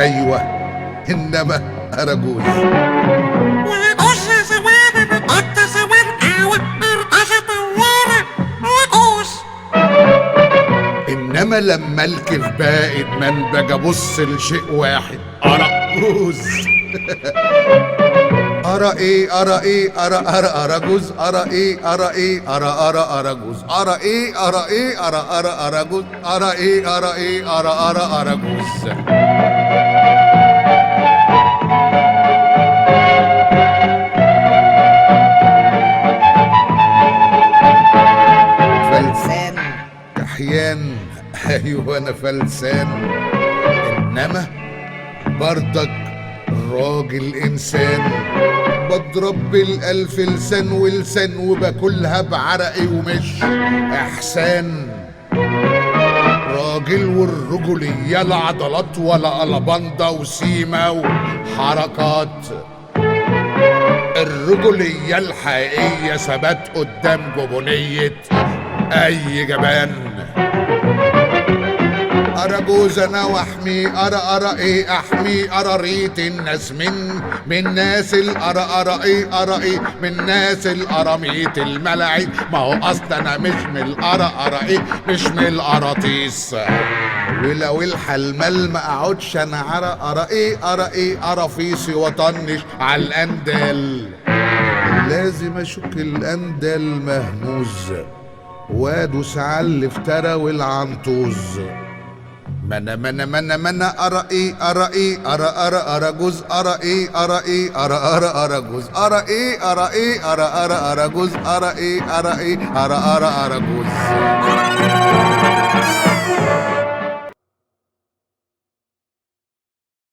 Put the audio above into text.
ايوه انما اراجوز. وقص زمان قط زمان قرقص طوارة وقوس. انما لما الكف بقى ادمان بقى ابص لشيء واحد اراجوز. ارى ايه ارى ايه ارى ارى اراجوز ارى ايه ارى ايه ارى ارى اراجوز ارى ايه ارى ايه ارى ارى اراجوز ارى ايه ارى ايه ارى ارى اراجوز. فلسان كحيان. ايوه انا فلسان انما برضك راجل انسان. بضرب بالالف لسان ولسان وباكلها بعرقي ومش احسان. راجل والرجولية لا عضلات ولا الباندا وسيمة وحركات. الرجولية الحقيقية ثبات قدام جبنية اي جبان. اراجوز انا واحمي ارى ايه احمي ريت الناس من ناس الارى ايه من ناس الاراميت الملاعين. ما هو اصلا انا مش من الارى ايه مش من القراطيس. ولو الحلمل ما اقعدش انا ارى ايه ارفيسي واطنش على الاندال. لازم اشك الاندال مهموز وادوس على الافترا والعنطوز. منا ارى ايه ارى ايه ارى جوز ارى ايه ارى ايه ارى جوز ارى ايه ارى ايه ارى جوز ارى ايه ارى ايه ارى جوز.